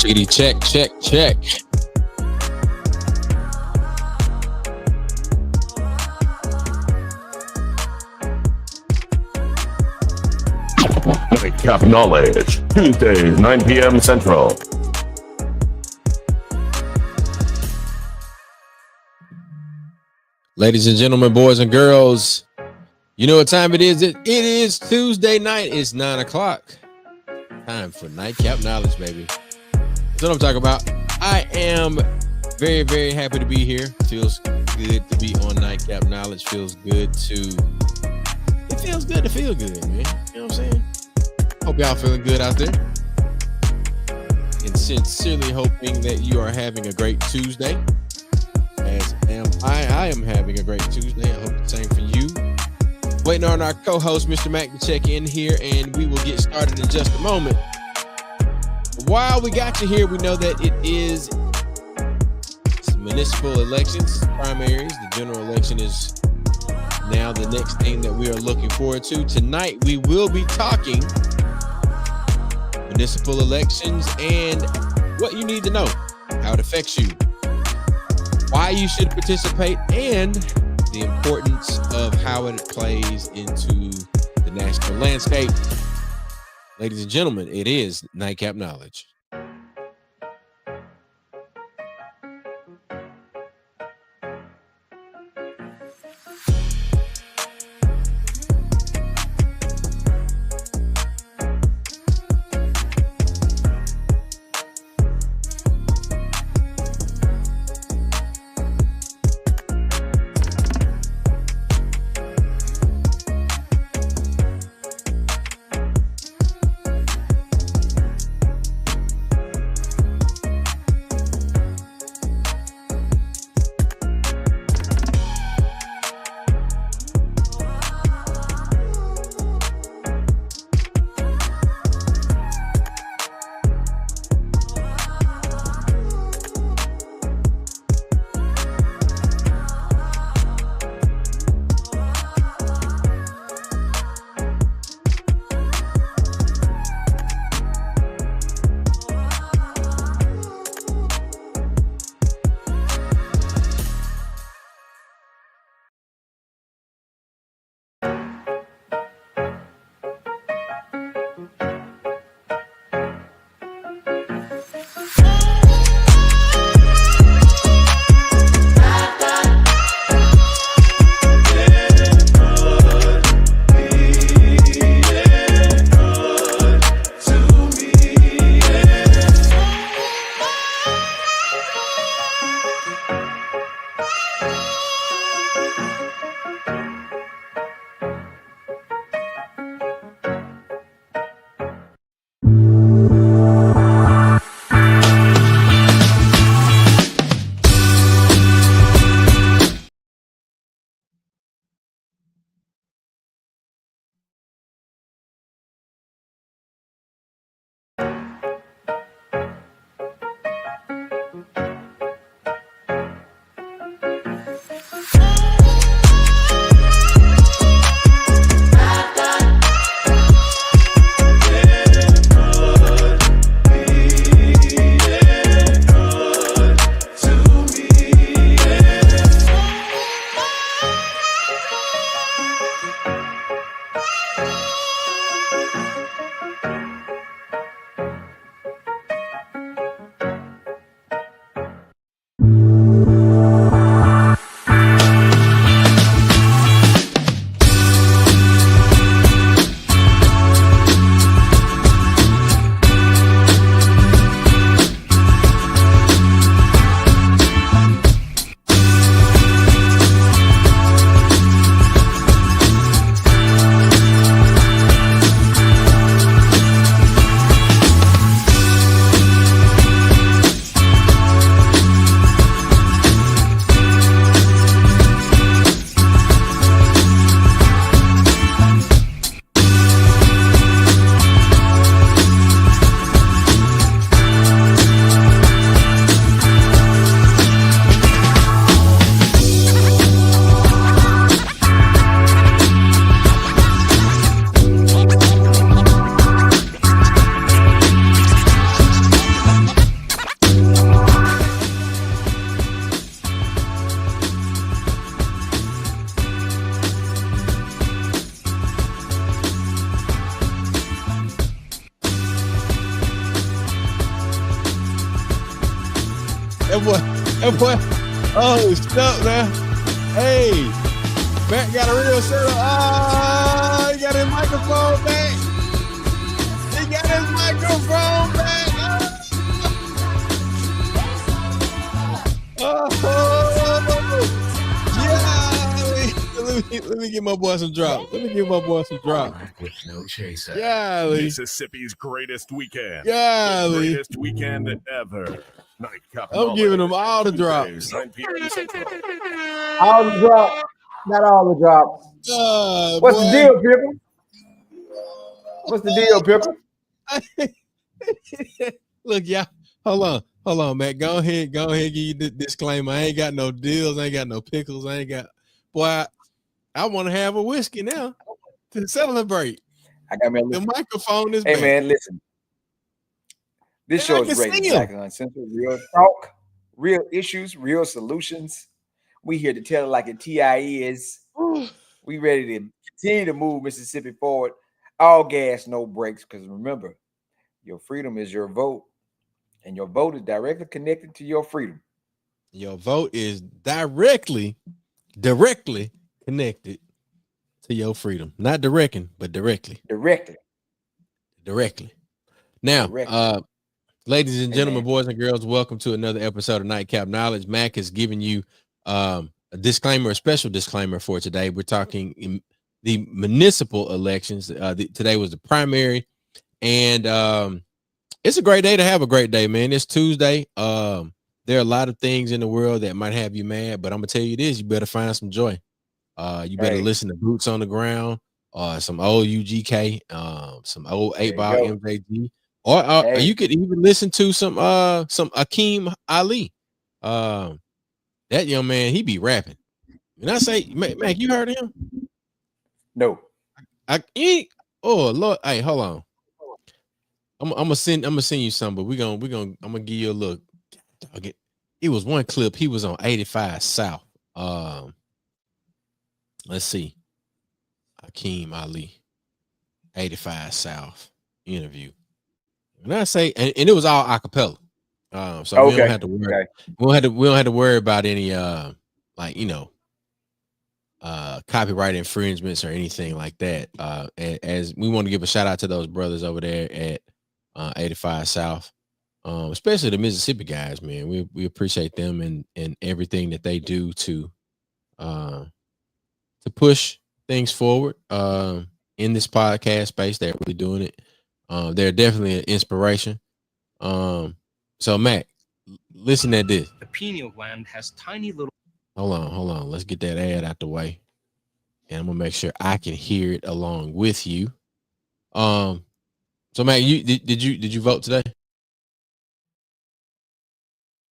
Speedy check, check, check. Nightcap Knowledge, Tuesdays, 9 p.m. Central. Ladies and gentlemen, boys and girls, you know what time it is? It is Tuesday night. It's 9 o'clock. Time for Nightcap Knowledge, baby. That's what I'm talking about. I am very, very happy to be here. Feels good to be on Nightcap Knowledge. It feels good to feel good, man. You know what I'm saying? Hope y'all feeling good out there. And sincerely hoping that you are having a great Tuesday. As am I am having a great Tuesday. I hope the same for you. Waiting on our co-host, Mr. Mac, to check in here, and we will get started in just a moment. While we got you here, we know that it is municipal elections, primaries. The general election is now the next thing that we are looking forward to. Tonight, we will be talking municipal elections and what you need to know, how it affects you, why you should participate, and the importance of how it plays into the national landscape. Ladies and gentlemen, it is Nightcap Knowledge. That boy. Oh, stop now. Hey, Matt got a real setup. Oh, he got his microphone back. He got his microphone back. Yeah. Let me give my boy some drop. With no chaser. Yeah. Mississippi's greatest weekend. Yeah. Greatest weekend ever. Nightcap I'm giving them all the drops. Tuesdays, 9 p.m. Central. All the drops. Not all the drops. What's boy. the deal, Pickle? What's the deal, Pickle? Look, y'all. Hold on, Matt. Go ahead, give you the disclaimer. I ain't got no deals, I ain't got no pickles, I ain't got boy. I want to have a whiskey now to celebrate. I got me The microphone is Hey back. man, listen. This show is great. Black and Uncensored. Real talk, real issues, real solutions. We here to tell it like a TIE is. We ready to continue to move Mississippi forward. All gas, no brakes. Because remember, your freedom is your vote. And your vote is directly connected to your freedom. Your vote is directly connected to your freedom. Not directing, but directly. Now, ladies and gentlemen, boys and girls, welcome to another episode of Nightcap Knowledge. Mac is giving you a disclaimer, a special disclaimer for today. We're talking in the municipal elections. Today was the primary, and it's a great day to have a great day, man. It's Tuesday. There are a lot of things in the world that might have you mad, but I'm gonna tell you this: you better find some joy. You better listen to Boots on the Ground, some old UGK, some old 8-Ball MJG, or you could even listen to some Akeem Ali. That young man, he be rapping. And I say, Mac, you heard of him? No. Oh Lord, hey, hold on. I'm gonna send you some, but I'm gonna give you a look. It was one clip. He was on 85 South. Let's see. Akeem Ali, 85 South interview. And I say, and it was all acapella. So we don't have to worry. We don't have to worry about any copyright infringements or anything like that. As we want to give a shout out to those brothers over there at 85 South, especially the Mississippi guys, man. We appreciate them and everything that they do to push things forward in this podcast space. They're really doing it. They're definitely an inspiration. So Mac, listen to this. The pineal gland has tiny little. Hold on. Let's get that ad out the way, and I'm gonna make sure I can hear it along with you. So Mac, did you vote today?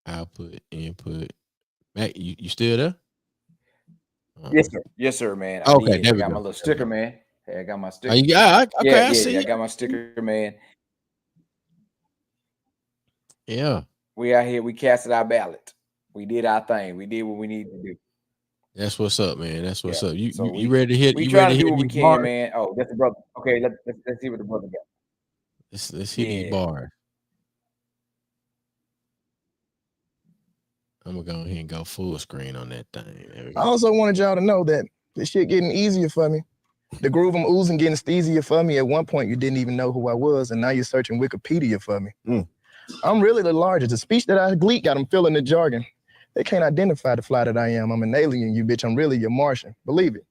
Output, input. Mac, you still there? Yes, sir, man. Okay, I got my little sticker, man. Hey, I got my sticker. I see. I got my sticker, man. Yeah. We out here. We casted our ballot. We did our thing. We did what we needed to do. That's what's up, man. That's what's up. You So ready to hit? We You try ready to to do hit what we these can, bars? man. Oh, that's the brother. Okay, let's see what the brother got. Let's hit these bars. I'm gonna go ahead and go full screen on that thing. I also wanted y'all to know that this shit getting easier for me. The groove I'm oozing getting easier for me. At one point, you didn't even know who I was, and now you're searching Wikipedia for me. I'm really the largest. The speech that I gleek got them feeling the jargon. They can't identify the fly that I am. I'm an alien, you bitch. I'm really your Martian. Believe it.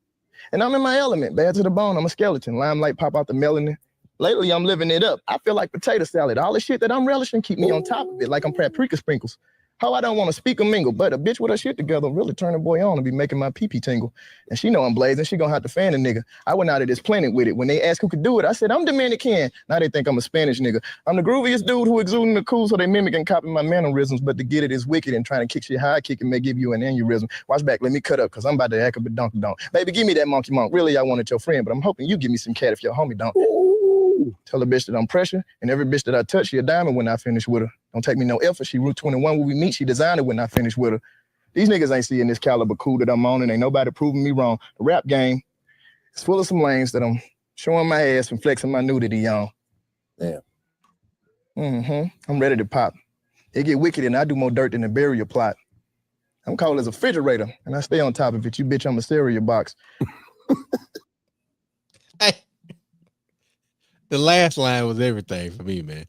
And I'm in my element, bad to the bone. I'm a skeleton. Limelight pop out the melanin. Lately, I'm living it up. I feel like potato salad. All the shit that I'm relishing keep me on top of it, like I'm paprika sprinkles. How I don't want to speak or mingle, but a bitch with her shit together really turn a boy on and be making my pee-pee tingle. And she know I'm blazing. She gonna have to fan a nigga. I went out of this planet with it. When they asked who could do it, I said, I'm Dominican. Now they think I'm a Spanish nigga. I'm the grooviest dude who exuding the cool, so they mimic and copy my mannerisms. But to get it is wicked, and trying to kick shit high kick it may give you an aneurysm. Watch back, let me cut up, cause I'm about to act up a donkey donk. Baby, give me that monkey monk. Really, I wanted your friend, but I'm hoping you give me some cat if your homie don't. Tell a bitch that I'm pressure, and every bitch that I touch, she a diamond when I finish with her. Don't take me no effort. She Route 21 when we meet, she designed it when I finish with her. These niggas ain't seeing this caliber cool that I'm on, and ain't nobody proving me wrong. The rap game is full of some lanes that I'm showing my ass and flexing my nudity on. Yeah. I'm ready to pop. It get wicked, and I do more dirt than a burial plot. I'm cold as a refrigerator, and I stay on top of it. You bitch, I'm a cereal box. Hey, the last line was everything for me, man.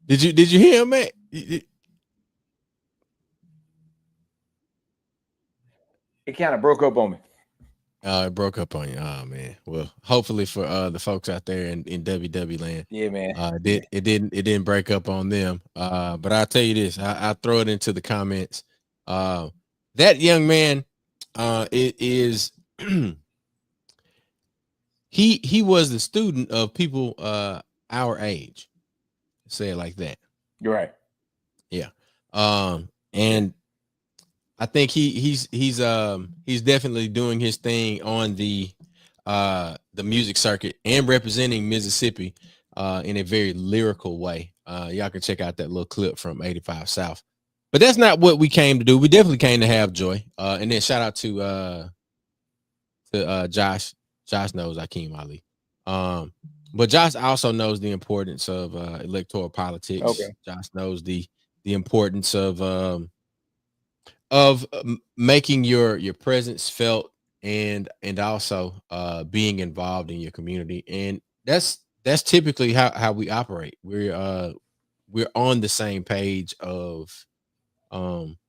Did you hear him, man? It kind of broke up on me. It broke up on you. Oh man. Well, hopefully for the folks out there in WW land. Yeah, man. It didn't break up on them. But I'll tell you this, I'll throw it into the comments. That young man, it is he was the student of people our age. Say it like that. You're right. Yeah. And I think he's definitely doing his thing on the music circuit and representing Mississippi in a very lyrical way. Y'all can check out that little clip from 85 South. But that's not what we came to do. We definitely came to have joy. And then shout out to Josh. Josh knows Akeem Ali. But Josh also knows the importance of electoral politics. Okay. Josh knows the importance of making your presence felt and also being involved in your community. And that's typically how we operate. We're on the same page of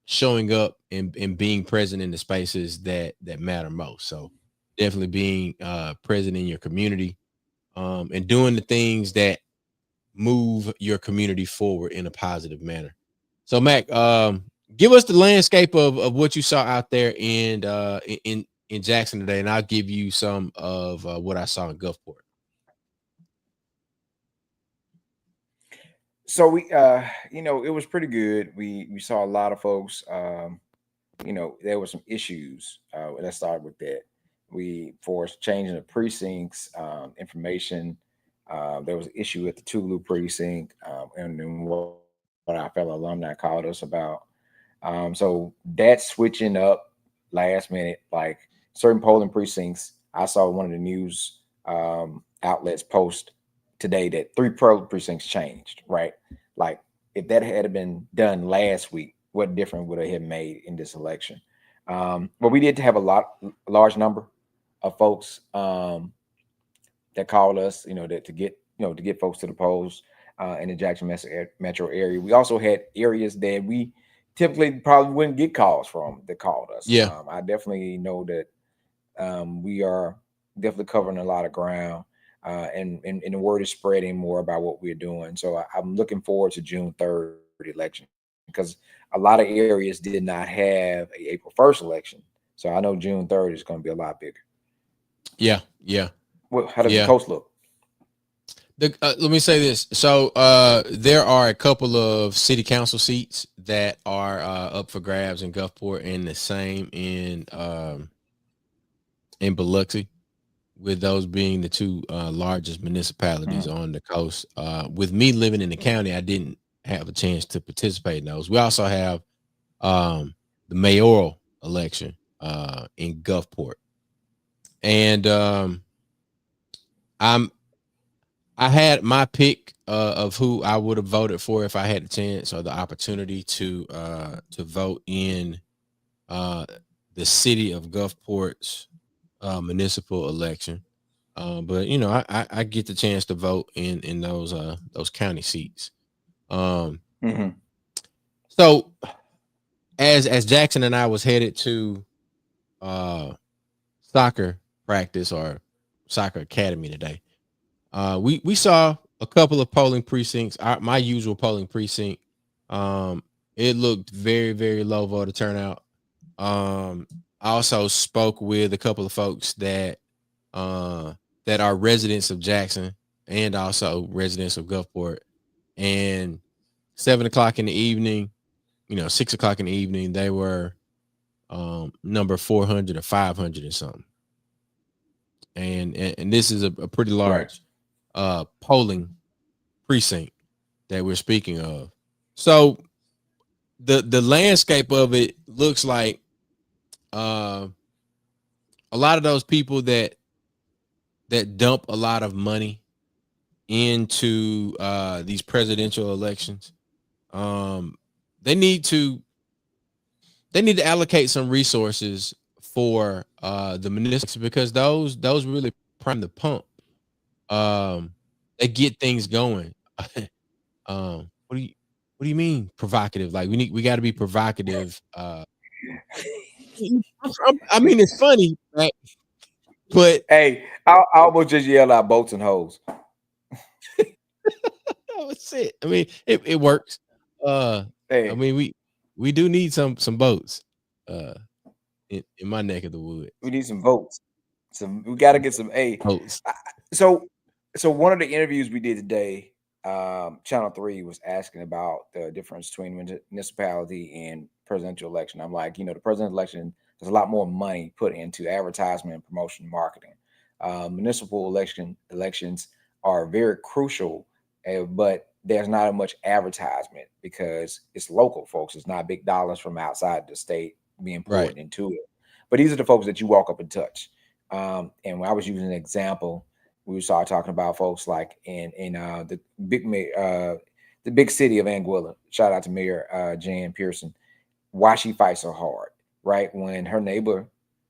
showing up and being present in the spaces that matter most. So definitely being present in your community and doing the things that move your community forward in a positive manner. So Mac, give us the landscape of what you saw out there in Jackson today, and I'll give you some of what I saw in Gulfport. So we, it was pretty good. We saw a lot of folks. There were some issues. Let's start with that. We forced changing the precincts information. There was an issue at the Tulu precinct, and then what our fellow alumni called us about. So that's switching up last minute, like certain polling precincts. I saw one of the news outlets post today that 3 polling precincts changed, right? Like if that had been done last week, what difference would it have made in this election? But we did have a large number of folks that called us, to get folks to the polls in the Jackson metro area. We also had areas that we typically probably wouldn't get calls from that called us. Yeah. I definitely know that we are definitely covering a lot of ground, and the word is spreading more about what we're doing. So I'm looking forward to June 3rd election, because a lot of areas did not have a April 1st election. So I know June 3rd is going to be a lot bigger. Yeah. Yeah. Well, how does the coast look? Let me say this. So there are a couple of city council seats that are up for grabs in Gulfport, and the same in Biloxi, with those being the two largest municipalities on the coast. With me living in the county, I didn't have a chance to participate in those. We also have the mayoral election in Gulfport, and I had my pick of who I would have voted for if I had the chance or the opportunity to vote in the city of Gulfport's municipal election. But I get the chance to vote in those county seats. So as Jackson and I was headed to soccer practice or soccer academy today, we saw a couple of polling precincts. My usual polling precinct, it looked very, very low voter turnout. I also spoke with a couple of folks that are residents of Jackson and also residents of Gulfport. And 7 o'clock in the evening, 6 o'clock in the evening, they were number 400 or 500 or something. And this is a pretty large polling precinct that we're speaking of. So the landscape of it looks like a lot of those people that dump a lot of money into these presidential elections, They need to allocate some resources for the municipalities, because those really prime the pump. They get things going. What do you mean provocative? Like we got to be provocative. I mean, it's funny, right? But Hey, I almost just yelled out boats and hoes. that's it. I mean, it works. Hey, I mean, we do need some boats in my neck of the woods. we need some votes. We got to get some. Hey, Boats. so one of the interviews we did today, Channel 3 was asking about the difference between municipality and presidential election. I'm like, the presidential election, there's a lot more money put into advertisement, promotion, and marketing. Municipal elections are very crucial, but there's not as much advertisement because it's local folks. It's not big dollars from outside the state being poured into it. But these are the folks that you walk up and touch. And when I was using an example, we started talking about folks like in the big city of Anguilla. Shout out to Mayor Jan Pearson. Why she fights so hard, right? When her neighbor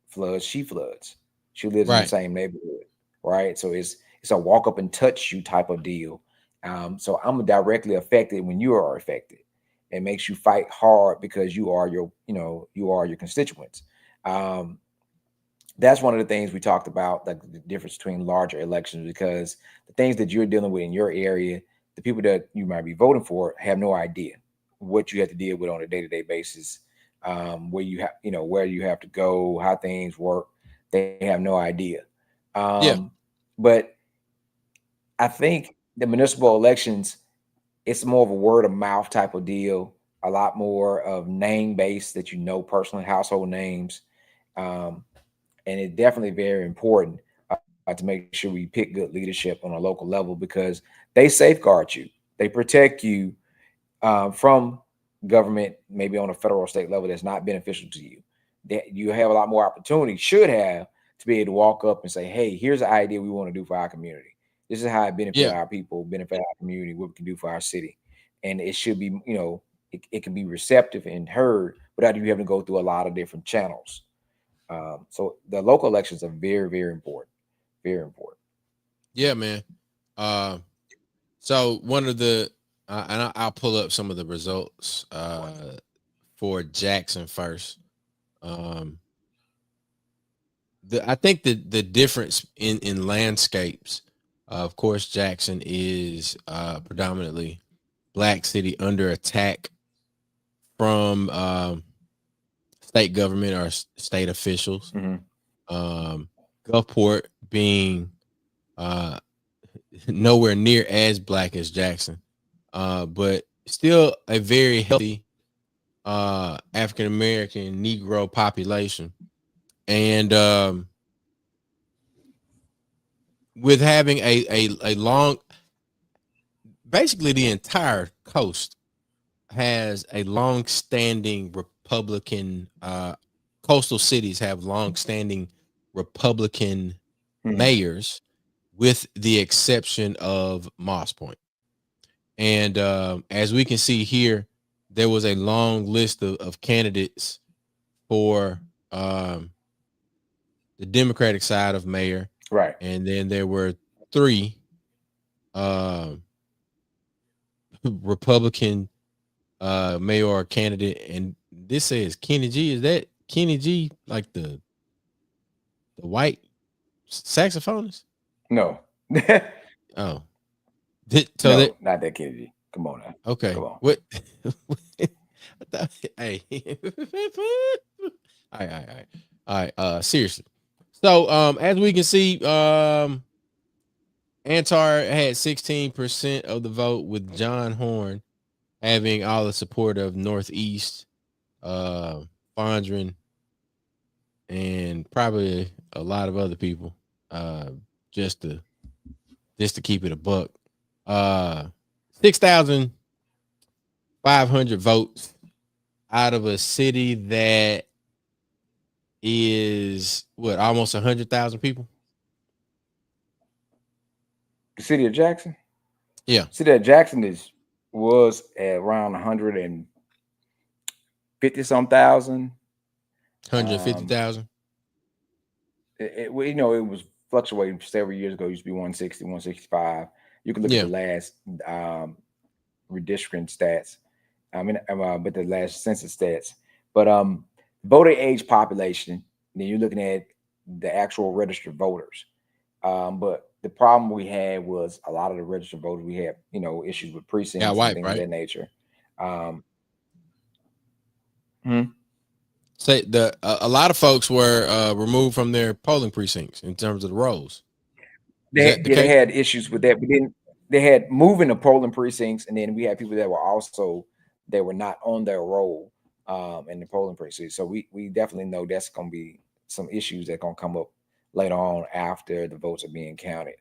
floods, she floods. She lives in the same neighborhood, right? So it's a walk up and touch you type of deal. So I'm directly affected when you are affected. It makes you fight hard because you are your constituents. That's one of the things we talked about, like the difference between larger elections, because the things that you're dealing with in your area, the people that you might be voting for have no idea what you have to deal with on a day-to-day basis, where you have to go, how things work. They have no idea. But I think the municipal elections, it's more of a word of mouth type of deal, a lot more of name based that personally, household names. And it's definitely very important to make sure we pick good leadership on a local level, because they safeguard you. They protect you from government, maybe on a federal or state level that's not beneficial to you. That you have a lot more opportunity, should have, to be able to walk up and say, hey, here's an idea we want to do for our community. This is how it benefits our people, benefit our community, what we can do for our city. And it should be, it can be receptive and heard without you having to go through a lot of different channels. So the local elections are very, very important. Very important. Yeah, man. So one of the and I'll pull up some of the results for Jackson first. I think the difference in landscapes, of course, Jackson is predominantly black city under attack from state government or state officials. Gulfport being nowhere near as black as Jackson, but still a very healthy African American Negro population, and with having a long, basically the entire coast has a long-standing Republican. Coastal cities have long-standing Republican mayors, with the exception of Moss Point. And as we can see here, there was a long list of candidates for the Democratic side of mayor. Right. And then there were 3 Republican mayor candidate. And this says Kenny G. Is that Kenny G, like the white saxophonist? No. Oh. No, not that Kenny G. Come on now. Okay. Come on. What? Hey. All right. Seriously. So as we can see, Antar had 16% of the vote, with John Horn having all the support of Northeast, Fondren, and probably a lot of other people, just to keep it a buck. 6,500 votes out of a city that is almost 100,000 people. The city of Jackson? Yeah. City of Jackson is was at around 150 some thousand. 150,000. It was fluctuating several years ago. It used to be 160, 165. You can look at the last redistricting stats. But the last census stats. But voter age population, then you're looking at the actual registered voters. But the problem we had was a lot of the registered voters, we had, issues with precincts and things of that nature. Say a lot of folks were removed from their polling precincts in terms of the rolls. They had issues with that. They had moving the polling precincts, and then we had people that were not on their roll in the polling precinct. So we definitely know that's going to be some issues that are going to come up later on after the votes are being counted.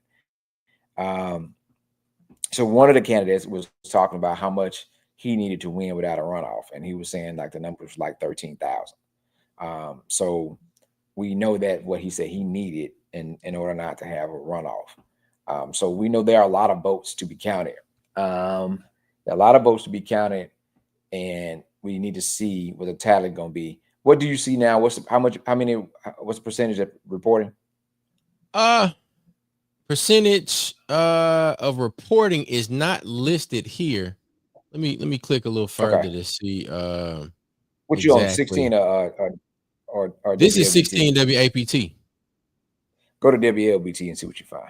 So one of the candidates was talking about how much he needed to win without a runoff, and he was saying like the number was like 13,000. So we know that what he said he needed in order not to have a runoff. So we know there are a lot of votes to be counted. There are a lot of votes to be counted, and we need to see what the tally going to be. What do you see now? What's the percentage of reporting? Percentage of reporting is not listed here. Let me click a little further to see. What you on 16 or this WLBT? is 16 WAPT. Go to WLBT and see what you find.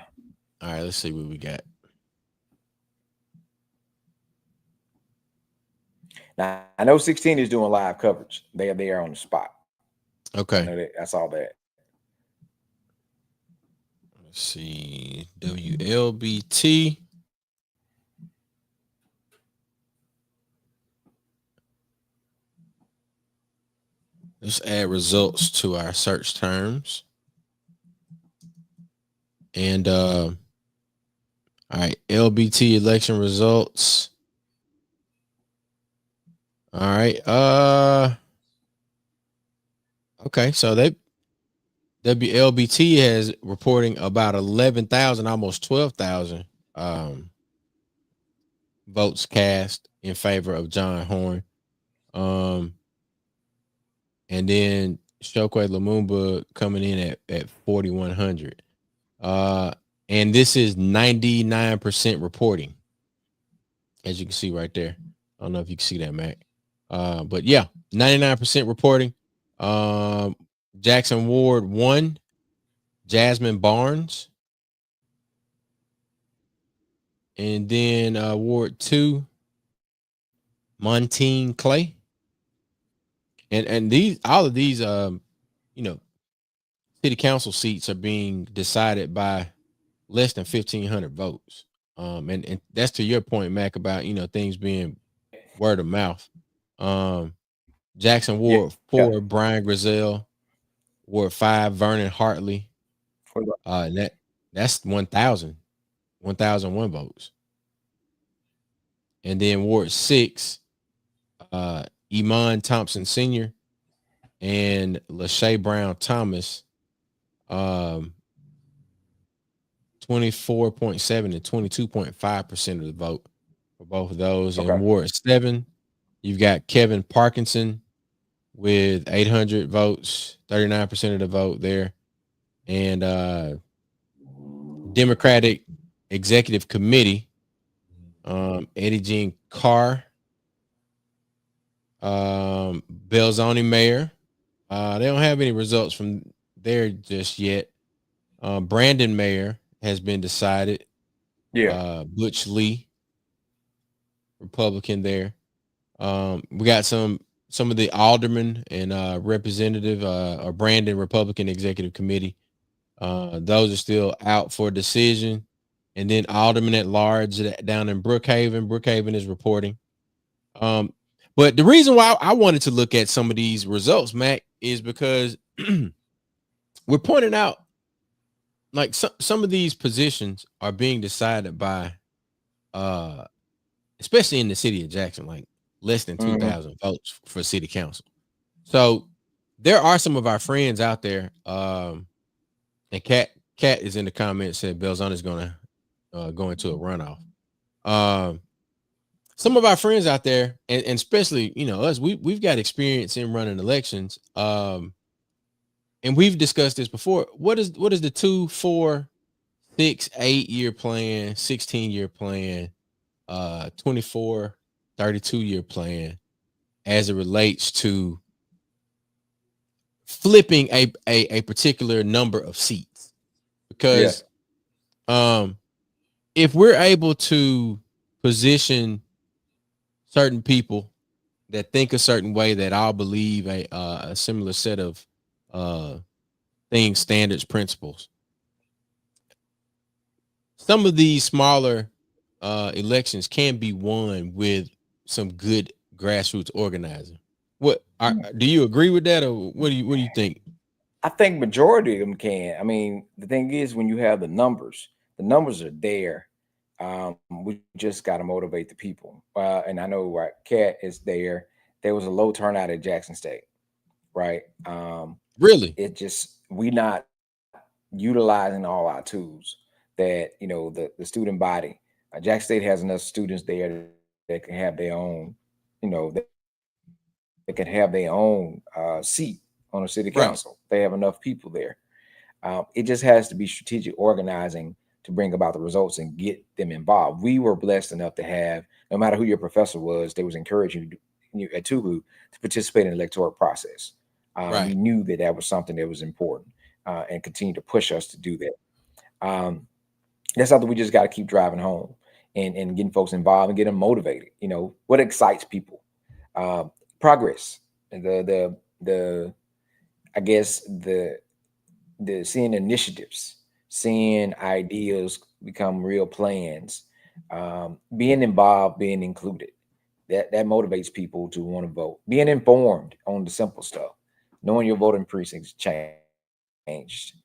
All right, let's see what we got. Now I know 16 is doing live coverage. They are there on the spot. Okay, I saw that. Let's see WLBT. Let's add results to our search terms. And all right, LBT election results. All right. Okay, so WLBT has reporting about 11,000, almost 12,000 votes cast in favor of John Horn. And then Chokwe Lumumba coming in at 4,100. And this is 99% reporting, as you can see right there. I don't know if you can see that, Mac. But yeah, 99% reporting. Jackson Ward 1, Jasmine Barnes. And then Ward 2, Montine Clay. And all of these city council seats are being decided by less than 1,500 votes. And that's to your point, Mac, about things being word of mouth. Jackson Ward 4, Brian Grizel. Ward 5, Vernon Hartley. That's 1,001 votes. And then Ward 6, Iman Thompson Sr. and Lachey Brown Thomas, 24.7 and 22.5% of the vote for both of those. And Ward 7, you've got Kevin Parkinson with 800 votes, 39% of the vote there. And Democratic Executive Committee, Eddie Jean Carr, Belzoni Mayor. They don't have any results from there just yet. Brandon Mayor has been decided. Butch Lee, Republican there. We got some of the aldermen and representative or Brandon Republican Executive Committee. Those are still out for decision. And then alderman at large down in Brookhaven. Brookhaven is reporting. But the reason why I wanted to look at some of these results, Mac, is because we're pointing out like some of these positions are being decided by especially in the city of Jackson, like less than 2,000 votes for city council. So there are some of our friends out there. And Kat is in the comments, said Belzoni is going to go into a runoff. some of our friends out there, and especially, you know, us, we've got experience in running elections. And we've discussed this before. What is the 2, 4, 6, 8-year plan, 16-year plan, 24, 32-year plan as it relates to flipping a particular number of seats? Because if we're able to position certain people that think a certain way that all believe a similar set of things, standards, principles, some of these smaller elections can be won with some good grassroots organizing. Do you agree with that, or what do you think? I think majority of them can. I mean, the thing is, when you have the numbers are there. We just got to motivate the people. And I know Cat is there. There was a low turnout at Jackson State, right? Really? It just, we not utilizing all our tools that, you know, the student body. Jackson State has enough students there that can have their own, you know, they can have their own seat on a city council. Right. They have enough people there. It just has to be strategic organizing to bring about the results and get them involved. We were blessed enough to have, no matter who your professor was, they was encouraging you at Tugu to participate in the electoral process. Right. We knew that was something that was important and continue to push us to do that. That's something we just got to keep driving home and getting folks involved and get them motivated. You know, what excites people? Progress. I guess the seeing initiatives, seeing ideas become real plans, being involved, being included. That motivates people to want to vote. Being informed on the simple stuff, knowing your voting precincts changed.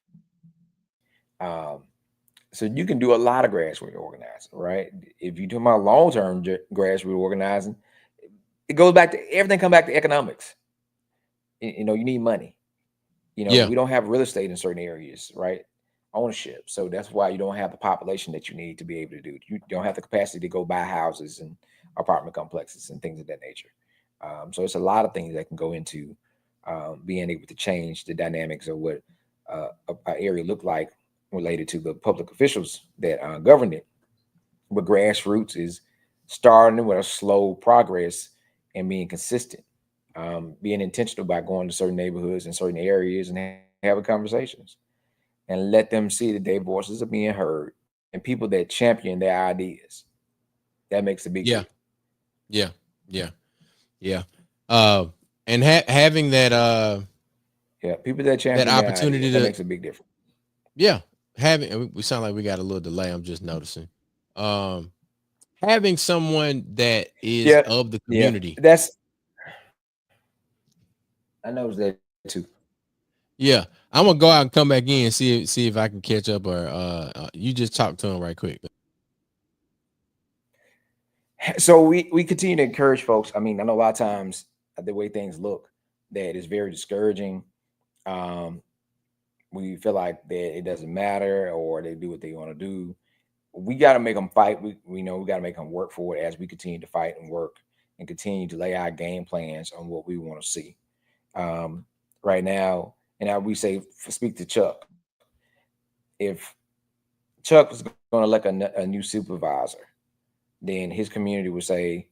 So you can do a lot of grassroots organizing, right? If you do my long-term grassroots organizing, it goes back to everything. Come back to economics. You know, you need money. You know, we don't have real estate in certain areas, right? Ownership. So that's why you don't have the population that you need to be able to do. You don't have the capacity to go buy houses and apartment complexes and things of that nature. So it's a lot of things that can go into being able to change the dynamics of what an area looked like related to the public officials that govern it. But grassroots is starting with a slow progress and being consistent, being intentional about going to certain neighborhoods and certain areas and having conversations and let them see that their voices are being heard and people that champion their ideas. That makes a big deal. Yeah. And having that people that champion that opportunity ideas, that makes a big difference. Yeah. We sound like we got a little delay. I'm just noticing. Having someone that is of the community. I know that too. Yeah, I'm gonna go out and come back in and see if I can catch up, or you just talk to him right quick. So we continue to encourage folks. I mean, I know a lot of times the way things look, that is very discouraging. We feel like that it doesn't matter, or they do what they want to do. We got to make them fight. We know we got to make them work for it as we continue to fight and work and continue to lay our game plans on what we want to see. Right now, and now we say, speak to Chuck. If Chuck is going to elect a new supervisor, then his community would say,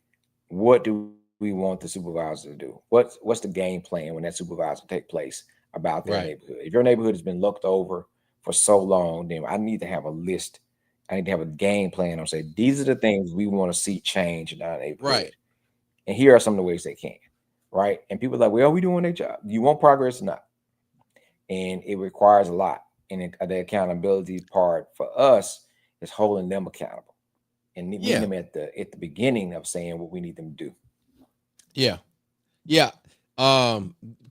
what do we want the supervisor to do? What's the game plan when that supervisor take place about their neighborhood? If your neighborhood has been looked over for so long, then I need to have a list. I need to have a game plan on say, these are the things we want to see change in our neighborhood. Right. And here are some of the ways they can. Right. And people are like, well, we doing their job. You want progress or not? And it requires a lot. And the accountability part for us is holding them accountable and meeting them at the beginning of saying what we need them to do. Yeah.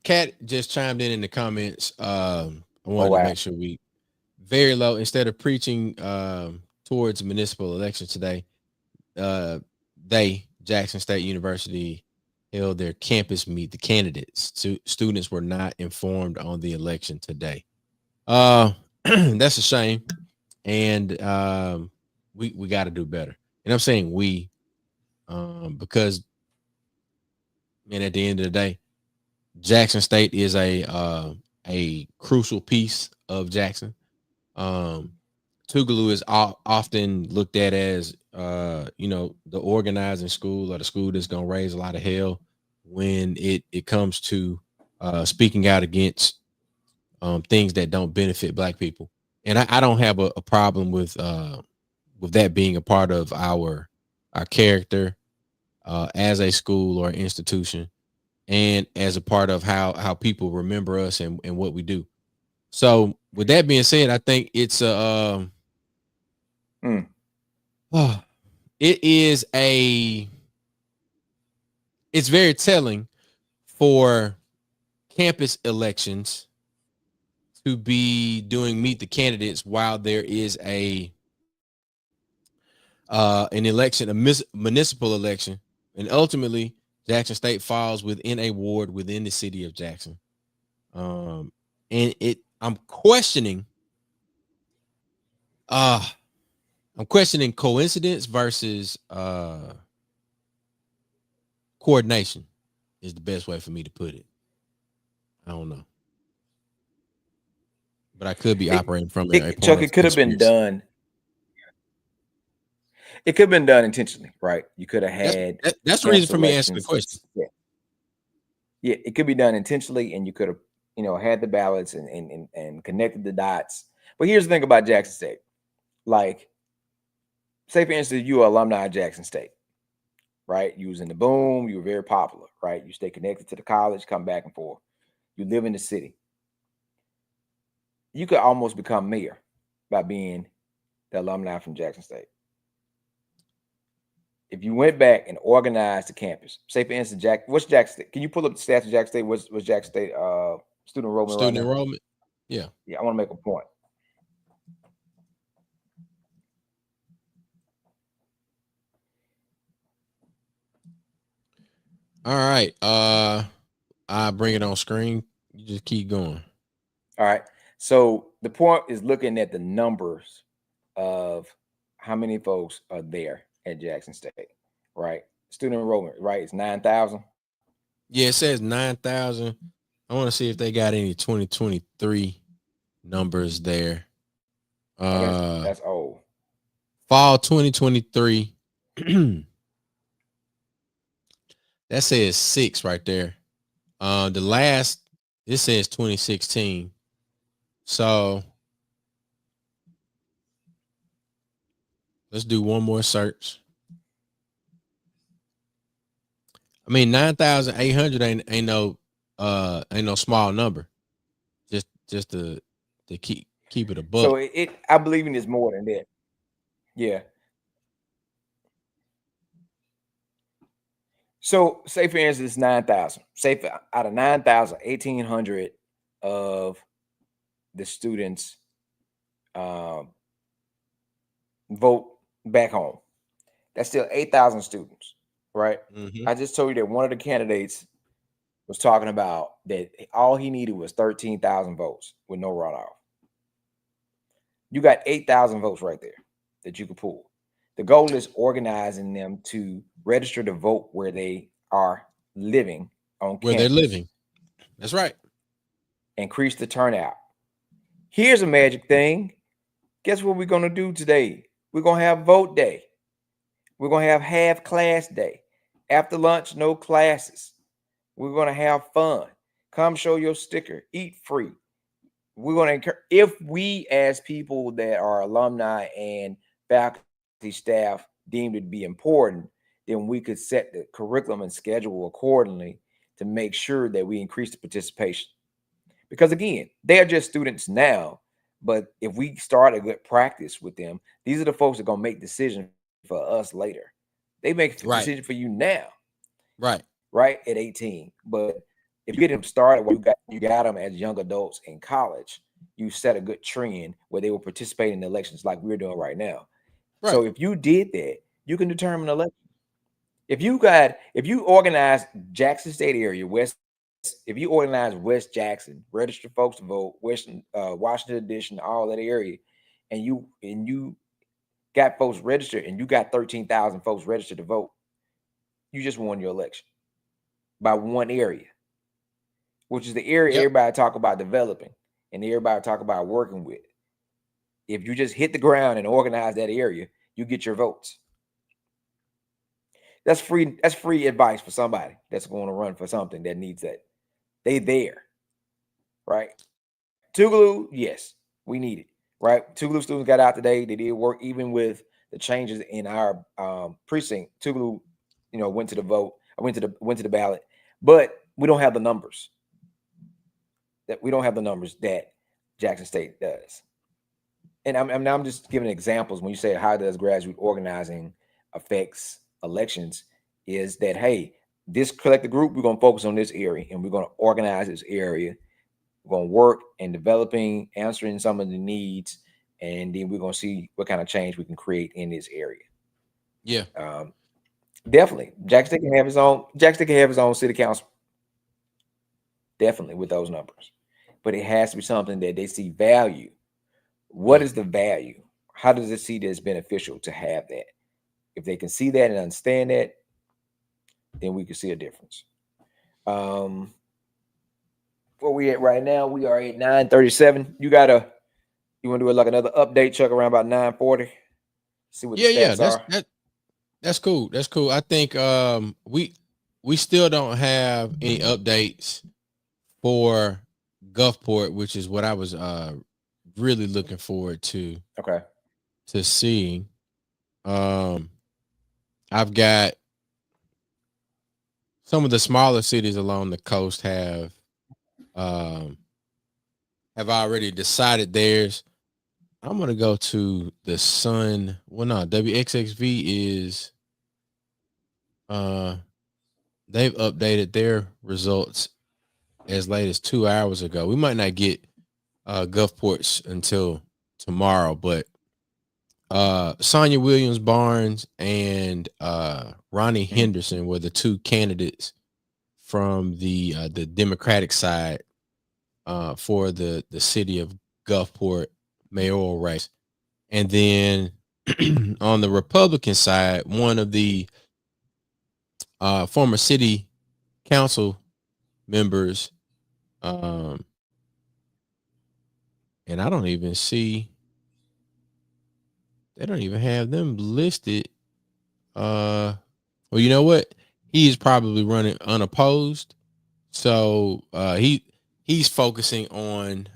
Kat just chimed in the comments. I wanted to make sure we very low, instead of preaching towards municipal elections today, Jackson State University held their campus meet. The candidates, students were not informed on the election today. That's a shame. And we got to do better. And I'm saying we, because, man, at the end of the day, Jackson State is a crucial piece of Jackson. Tougaloo is often looked at as the organizing school, or the school that's going to raise a lot of hell when it comes to speaking out against things that don't benefit Black people. And I don't have a problem with that being a part of our character as a school or institution, and as a part of how people remember us and what we do. So with that being said, I think it's it's very telling for campus elections to be doing meet the candidates while there is an election, a municipal election, and ultimately Jackson State falls within a ward within the city of Jackson. And I'm questioning coincidence versus coordination is the best way for me to put it. I don't know, but I could be operating from Chuck. It could have been done. It could have been done intentionally, right? You could have had. That's the reason for me asking the question. Yeah, it could be done intentionally, and you could have, had the ballots and connected the dots. But here's the thing about Jackson State. Like, say for instance, you are alumni of Jackson State, right? You was in the boom, you were very popular, right? You stay connected to the college, come back and forth. You live in the city. You could almost become mayor by being the alumni from Jackson State. If you went back and organized the campus, say for instance, what's Jackson State? Can you pull up the stats of Jackson State? What's Jackson State student enrollment? Student enrollment. Yeah. I want to make a point. All right. I bring it on screen. You just keep going. All right. So the point is looking at the numbers of how many folks are there at Jackson State, right? Student enrollment, right? It's 9,000. Yeah, it says 9,000. I want to see if they got any 2023 numbers there. That's old. Fall 2023. That says 6 right there. The last, it says 2016. So let's do one more search. I mean, 9,800 ain't no small number. Just to keep it a buck. So I believe in this more than that. Yeah. So say for instance, 9,000. Say out of 9,000, 1,800 of the students vote back home. That's still 8,000 students, right? Mm-hmm. I just told you that one of the candidates was talking about that all he needed was 13,000 votes with no runoff. You got 8,000 votes right there that you could pull. The goal is organizing them to register to vote where they are living on campus. Where they're living. That's right. Increase the turnout. Here's a magic thing. Guess what we're going to do today? We're going to have vote day. We're going to have half class day. After lunch, no classes. We're going to have fun. Come show your sticker. Eat free. We're going to encourage, if we as people that are alumni and faculty staff deemed it to be important, then we could set the curriculum and schedule accordingly to make sure that we increase the participation. Because again, they are just students now, but if we start a good practice with them, these are the folks that are going to make decisions for us later. They make a decision for you now. Right. Right at 18. But if you get them started where you got them as young adults in college, you set a good trend where they will participate in elections like we're doing right now. Right. So if you did that, you can determine election. If you organize Jackson State area, if you organize West Jackson, register folks to vote, Washington Edition, all that area, and you got folks registered and you got 13,000 folks registered to vote, you just won your election by one area, which is the area Yep. everybody talk about developing and everybody talk about working with. If you just hit the ground and organize that area, you get your votes. That's free. That's free advice for somebody that's going to run for something that needs that. They there, right? Tougaloo, yes, we need it, right? Tougaloo students got out today. They did work even with the changes in our precinct. Tougaloo, went to the vote. I went to the ballot, but we don't have the numbers. That Jackson State does. And I'm just giving examples. When you say how does grassroots organizing affects elections, is that, hey, this collective group, we're going to focus on this area and we're going to organize this area. We're going to work in developing, answering some of the needs, and then we're going to see what kind of change we can create in this area. Yeah. Definitely. Jackson State can have his own city council. Definitely with those numbers. But it has to be something that they see value. What is the value? How does it see that it's beneficial to have that? If they can see that and understand that, then we can see a difference. Where we at right now? We are at 9:37. You want to do like another update, Chuck, around about 9:40? See what the stats are. That's cool. That's cool. I think we still don't have any updates for Gulfport, which is what I was really looking forward to seeing. I've got some of the smaller cities along the coast have already decided theirs. I'm gonna go to the Sun. Well, no, WXXV is they've updated their results as late as 2 hours ago. We might not get Gulfport's until tomorrow, but Sonia Williams Barnes and Ronnie Henderson were the two candidates from the Democratic side for the city of Gulfport mayoral race. And then on the Republican side, one of the former city council members, and I don't even see, they don't even have them listed. Well, you know what? He is probably running unopposed. So he's focusing on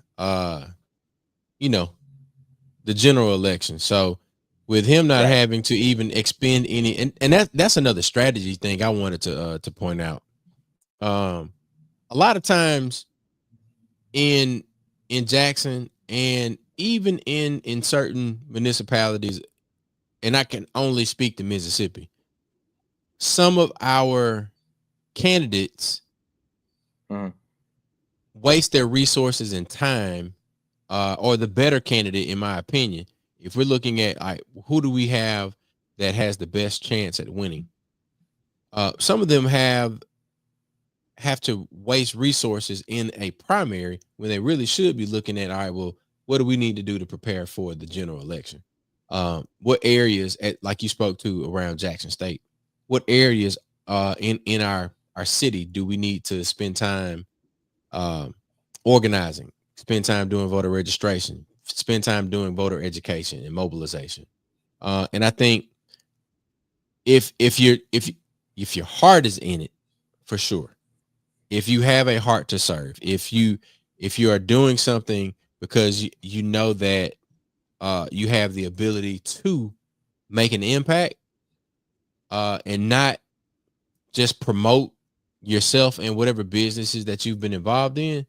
the general election. So with him not having to even expend any, and that's another strategy thing I wanted to point out. A lot of times in Jackson and even in certain municipalities, and I can only speak to Mississippi, some of our candidates waste their resources and time, or the better candidate, in my opinion, if we're looking at who do we have that has the best chance at winning, some of them have to waste resources in a primary when they really should be looking at, all right, well, what do we need to do to prepare for the general election? What areas, like you spoke to around Jackson State, what areas in our city do we need to spend time organizing, spend time doing voter registration, spend time doing voter education and mobilization? And I think if your heart is in it, for sure, if you have a heart to serve, if you are doing something because you know that you have the ability to make an impact, and not just promote yourself and whatever businesses that you've been involved in,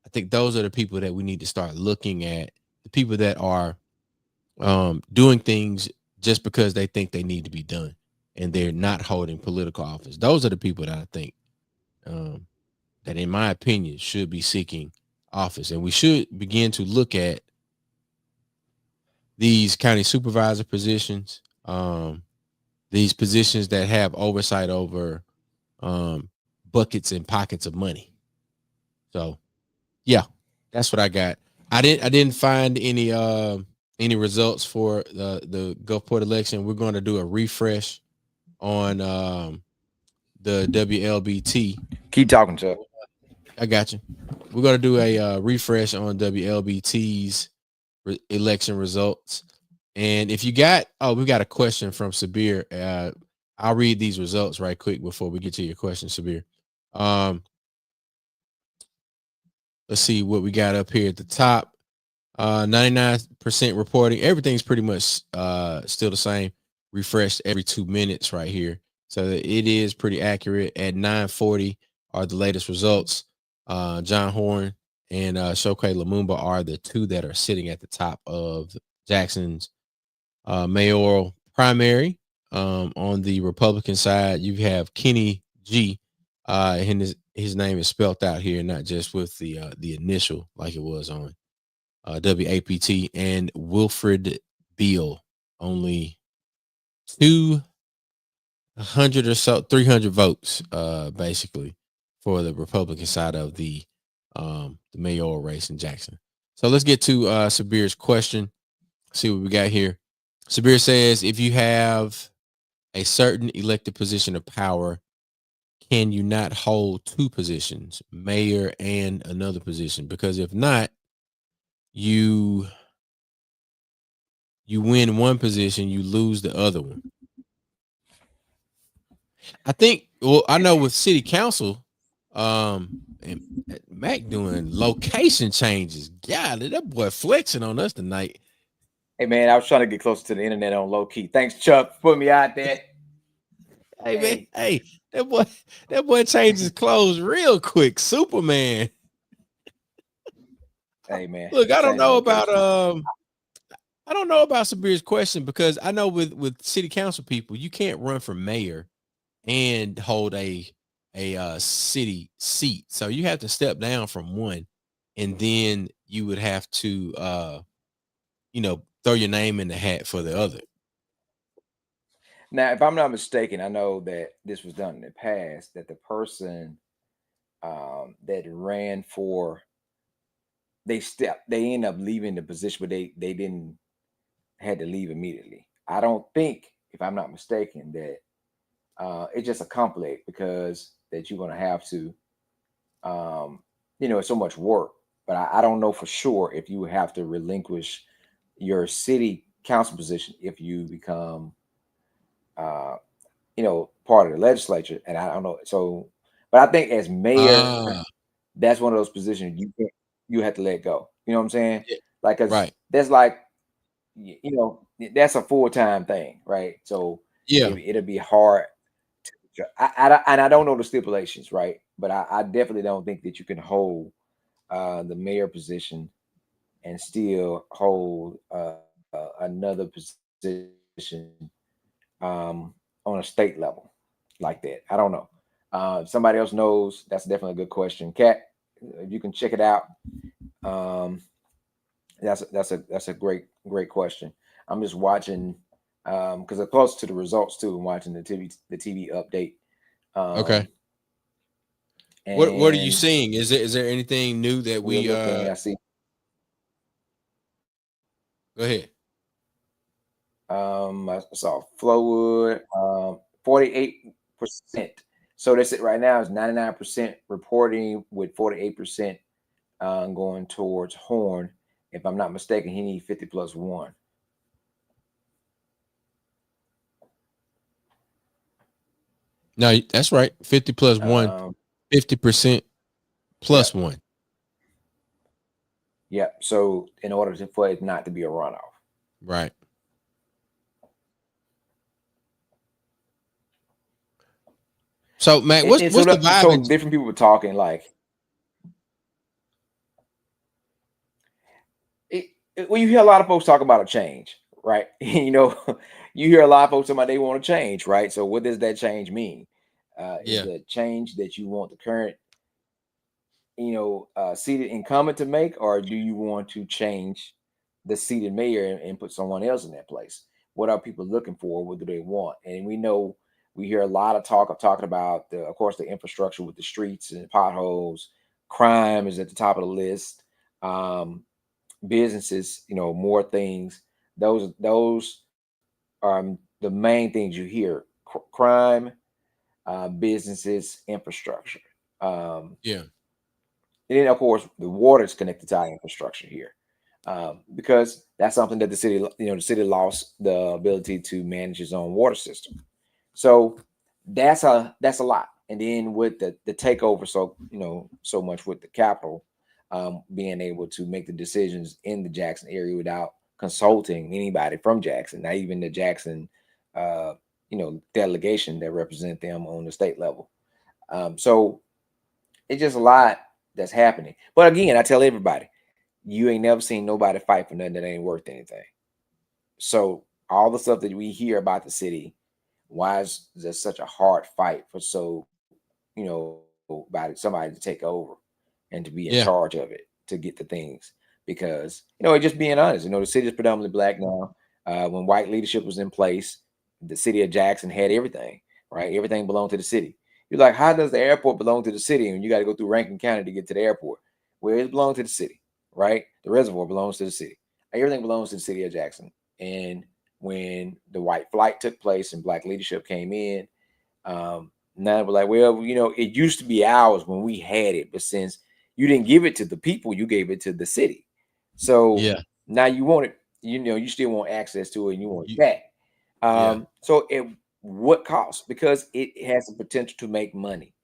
I think those are the people that we need to start looking at. The people that are doing things just because they think they need to be done and they're not holding political office. Those are the people that I think that, in my opinion, should be seeking office. And we should begin to look at these county supervisor positions, these positions that have oversight over buckets and pockets of money. So yeah, that's what I got. I didn't find any results for the Gulfport election. We're going to do a refresh on the WLBT. Keep talking, Chuck. I got you. We're gonna do a refresh on WLBT's election results. And if you got, we got a question from Sabir. I'll read these results right quick before we get to your question, Sabir. Let's see what we got up here at the top. 99% reporting. Everything's pretty much still the same. Refreshed every 2 minutes right here. So it is pretty accurate. At 9:40 are the latest results. John Horn and Shoke Lumumba are the two that are sitting at the top of Jackson's mayoral primary. On the Republican side, you have Kenny G. And his name is spelled out here, not just with the initial like it was on WAPT, and Wilfred Beal. Only 200 or so, 300 votes, basically, for the Republican side of the mayoral race in Jackson. So let's get to Sabir's question. See what we got here. Sabir says, if you have a certain elected position of power, can you not hold two positions, mayor and another position? Because if not, you win one position, you lose the other one. I think, well, I know with city council, and Mac doing location changes. God, that boy flexing on us tonight. Hey man, I was trying to get closer to the internet on low key. Thanks, Chuck, for putting me out there. Hey man, hey, that boy changed his clothes real quick. Superman. Hey man. Look, I don't know about Sabir's question, because I know with city council people, you can't run for mayor and hold a city seat. So you have to step down from one, and then you would have to throw your name in the hat for the other. Now, if I'm not mistaken, I know that this was done in the past, that the person that ran for, they end up leaving the position, but they didn't had to leave immediately. I don't think, if I'm not mistaken, that it's just a conflict, because that you're going to have to, it's so much work. But I don't know for sure if you have to relinquish your city council position if you become, part of the legislature. And I don't know. So, but I think as mayor, that's one of those positions you have to let go. You know what I'm saying? Yeah. Like, right. That's like, that's a full-time thing, right? So yeah, it'll be hard. I don't know the stipulations, right? But I definitely don't think that you can hold the mayor position and still hold another position on a state level like that. I don't know. If somebody else knows, that's definitely a good question. Kat, if you can check it out. That's a great question. I'm just watching because I'm close to the results too. I'm watching the TV update. Okay. What are you seeing? Is there anything new that we I see? Go ahead. I saw Flowwood 48%. So that's it right now is 99% reporting, with 48% going towards Horn. If I'm not mistaken, he needs 50 plus 1. No, that's right. 50 plus 1, 50% plus 1. Yeah. So in order for it not to be a runoff. Right. So, Matt, what's the vibe? So different people were talking like, well, you hear a lot of folks talk about a change, right? You hear a lot of folks talking about they want to change, right? So what does that change mean? Is it a change that you want the current, seated incumbent to make, or do you want to change the seated mayor and put someone else in that place? What are people looking for? What do they want? And we hear a lot of talking about of course, the infrastructure with the streets and the potholes. Crime is at the top of the list. Businesses, more things. Those are the main things you hear. Crime, businesses, infrastructure. Yeah. And then, of course, the water is connected to our infrastructure here, because that's something that the city lost the ability to manage its own water system. So that's a lot. And then with the takeover, so much with the capital, being able to make the decisions in the Jackson area without consulting anybody from Jackson, not even the Jackson, delegation that represent them on the state level. So it's just a lot that's happening. But again, I tell everybody, you ain't never seen nobody fight for nothing that ain't worth anything. So all the stuff that we hear about the city, why is there such a hard fight for about somebody to take over and to be in charge of it, to get the things? Because just being honest, the city is predominantly black now. When white leadership was in place, the city of Jackson had everything, right? Everything belonged to the city. You're like, how does the airport belong to the city? And you got to go through Rankin County to get to the airport. Where it belongs to the city, right? The reservoir belongs to the city. Everything belongs to the city of Jackson. And when the white flight took place and black leadership came in, now we're like, well, it used to be ours when we had it, but since you didn't give it to the people, you gave it to the city. So now you want it, you still want access to it and you want it back. So at what cost? Because it has the potential to make money.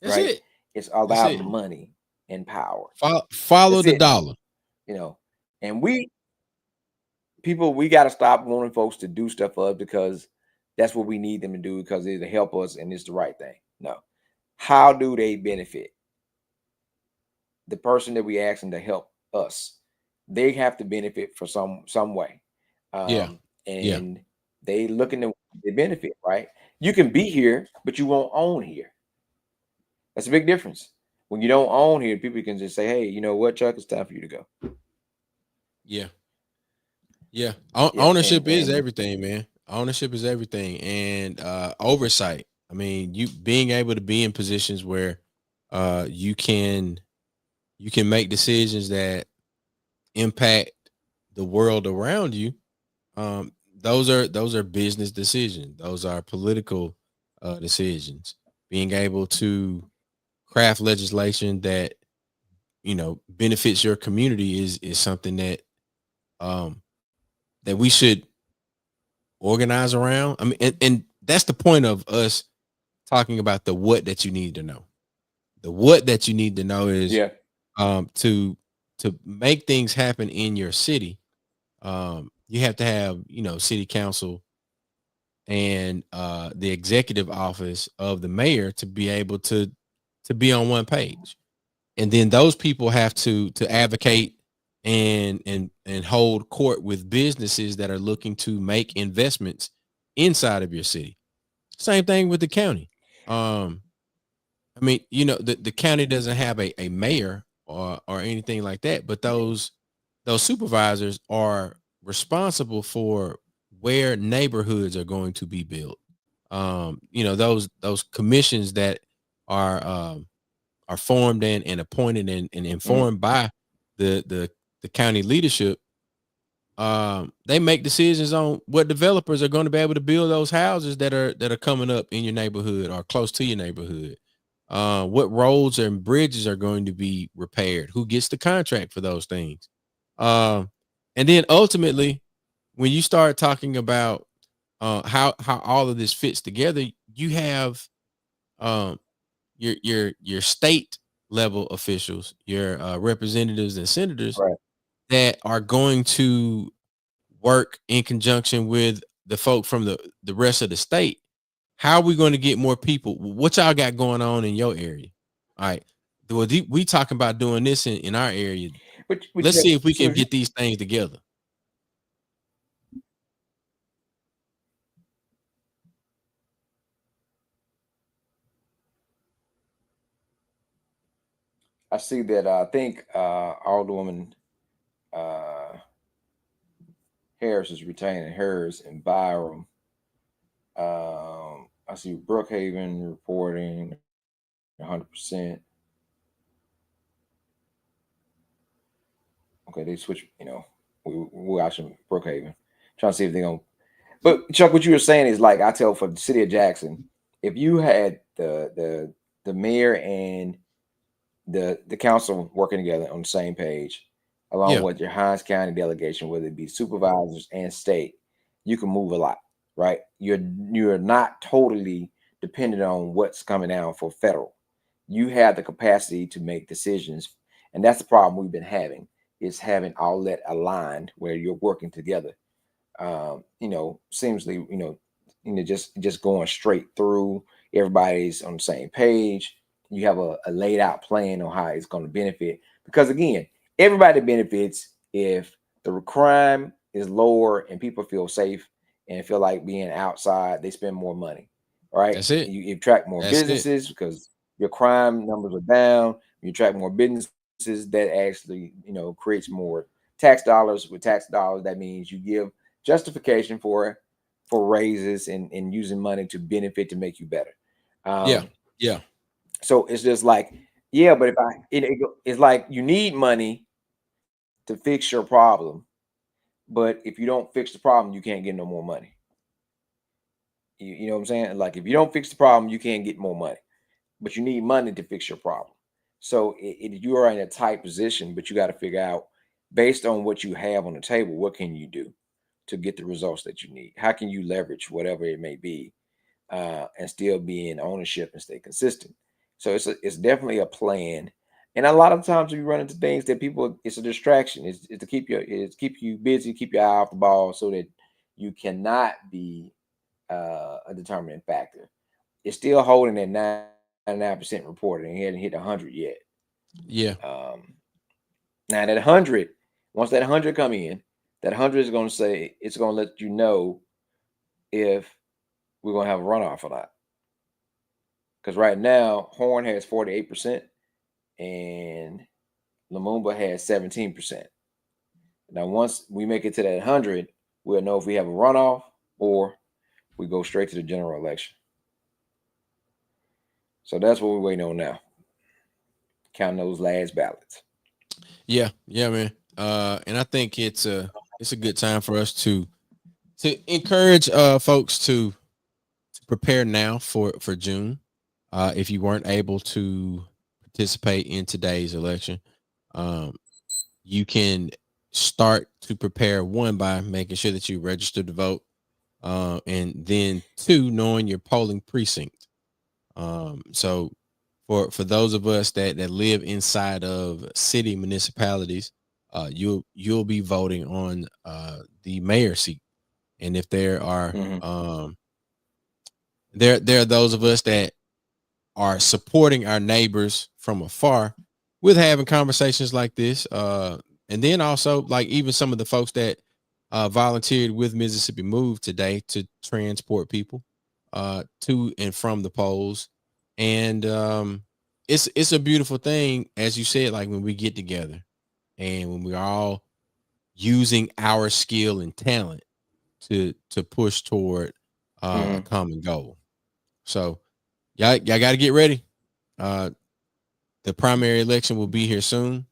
That's right? it. It's all about money and power. Follow the dollar. And we got to stop wanting folks to do stuff for us because that's what we need them to do because it'll help us and it's the right thing. No. How do they benefit? The person that we ask them to help us, they have to benefit for some way. And they looking to benefit, right? You can be here, but you won't own here. That's a big difference. When you don't own here, people can just say, hey, you know what, Chuck, it's time for you to go. Yeah. Ownership is everything, man. Ownership is everything. And oversight. I mean, you being able to be in positions where you can make decisions that impact the world around you. Those are business decisions. Those are political decisions. Being able to craft legislation that benefits your community is something that that we should organize around. I mean, and that's the point of us talking about the what that you need to know. The what that you need to know is to make things happen in your city. You have to have city council and the executive office of the mayor to be able to be on one page, and then those people have to advocate and hold court with businesses that are looking to make investments inside of your city. Same thing with the county. I mean, the county doesn't have a mayor or anything like that, but those supervisors are responsible for where neighborhoods are going to be built. Those commissions that are formed and appointed and informed by the county leadership. They make decisions on what developers are going to be able to build those houses that are coming up in your neighborhood or close to your neighborhood. What roads and bridges are going to be repaired? Who gets the contract for those things? And then ultimately, when you start talking about how all of this fits together, you have your state level officials, your representatives and senators that are going to work in conjunction with the folk from the rest of the state. How are we going to get more people? What y'all got going on in your area? All right. We talking about doing this in our area. Let's see if we can get these things together. I see that. I think Alderwoman Harris is retaining hers and Byram. I see Brookhaven reporting 100%. Okay, they switch. We're watching Brookhaven, trying to see if they're gonna. But Chuck, what you were saying is like I tell for the city of Jackson, if you had the mayor and the council working together on the same page, along with your Hines County delegation, whether it be supervisors and state, you can move a lot, right? You're not totally dependent on what's coming down for federal. You have the capacity to make decisions, and that's the problem we've been having, is having all that aligned where you're working together. Seemingly, just going straight through. Everybody's on the same page. You have a laid out plan on how it's going to benefit. Because again, everybody benefits if the crime is lower and people feel safe and feel like being outside. They spend more money, right? That's it. You attract more businesses because your crime numbers are down. You attract more businesses that actually, creates more tax dollars. With tax dollars, that means you give justification for raises and using money to benefit to make you better. Yeah. So it's just like, yeah, but it's like you need money to fix your problem, but if you don't fix the problem, you can't get no more money. You know what I'm saying? Like if you don't fix the problem, you can't get more money, but you need money to fix your problem. So you are in a tight position, but you got to figure out, based on what you have on the table, what can you do to get the results that you need? How can you leverage whatever it may be and still be in ownership and stay consistent? So it's definitely a plan. And a lot of times we run into things that it's a distraction. It's to keep you busy, keep your eye off the ball so that you cannot be a determining factor. It's still holding at 99% reported and it hadn't hit 100 yet. Yeah. Now that 100, once that 100 come in, that 100 is going to say, it's going to let you know if we're going to have a runoff or not. Because right now, Horn has 48% and Lumumba has 17%. Now, once we make it to that 100, we'll know if we have a runoff or we go straight to the general election. So that's what we're waiting on now. Counting those last ballots. Yeah, man. And I think it's a good time for us to encourage folks to prepare now for June. If you weren't able to participate in today's election, you can start to prepare, one, by making sure that you register to vote, and then two, knowing your polling precinct. So for those of us that live inside of city municipalities, you'll be voting on the mayor seat. And if there are there are those of us that are supporting our neighbors from afar with having conversations like this, and then also like even some of the folks that volunteered with Mississippi Move today to transport people to and from the polls. And it's a beautiful thing, as you said, like when we get together and when we're all using our skill and talent to push toward a common goal. So y'all got to get ready. The primary election will be here soon,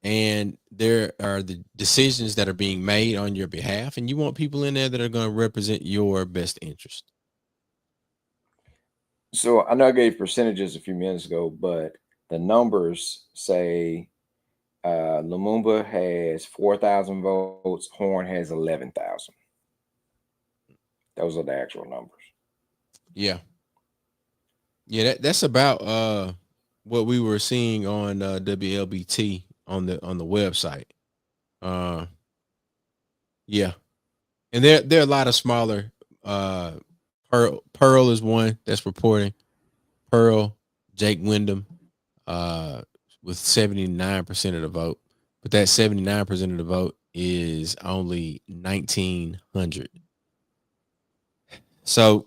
and there are the decisions that are being made on your behalf, and you want people in there that are going to represent your best interest. So I know I gave percentages a few minutes ago, but the numbers say Lumumba has 4,000 votes, Horn has 11,000. Those are the actual numbers. Yeah, that's about what we were seeing on WLBT on the website. Yeah, and there are a lot of smaller. Pearl is one that's reporting. Pearl, Jake Wyndham, with 79% of the vote, but that 79% of the vote is only 1,900. So,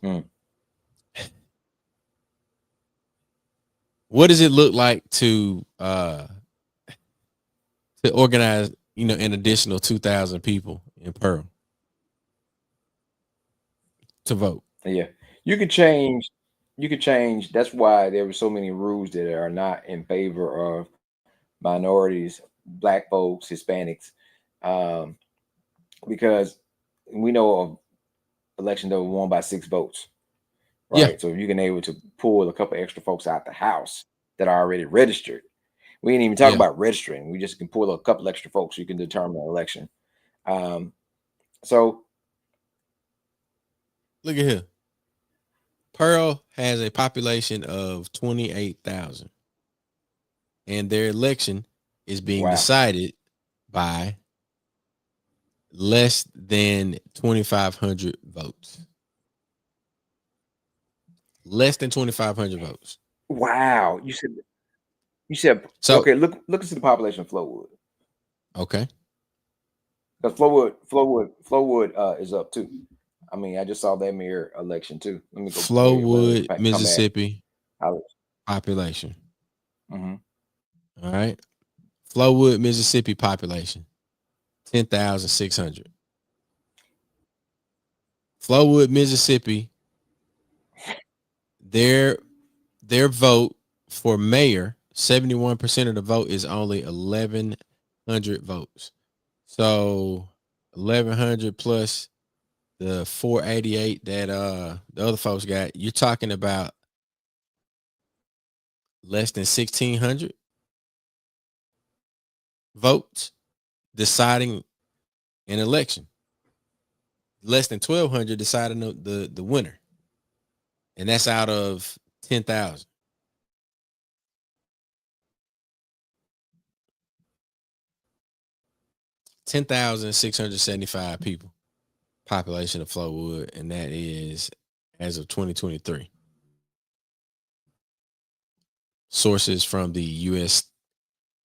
what does it look like to organize, an additional 2,000 people in Pearl to vote? Yeah, you could change. That's why there were so many rules that are not in favor of minorities, Black folks, Hispanics, because we know of elections that were won by 6 votes, Yeah. right? So if you can able to pull a couple extra folks out the house that are already registered, we ain't even talk about registering. We just can pull a couple extra folks. You can determine an election. So look at here. Pearl has a population of 28,000, and their election is being decided by less than 2,500 votes. Less than 2,500 votes. Wow, you said so. Okay. Look into the population of Flowood. Okay. Because Flowood is up too. I mean, I just saw that mayor election too. Let me go. Flowood, Mississippi population. Mm-hmm. All right. Flowood, Mississippi population 10,600. Flowood, Mississippi. Their vote for mayor, 71% of the vote is only 1,100 votes. So 1,100 plus the 488 that the other folks got, you're talking about less than 1,600 votes deciding an election. Less than 1,200 deciding the winner, and that's out of 10,000. 10,675 people, population of Flowood, and that is as of 2023. Sources from the U.S.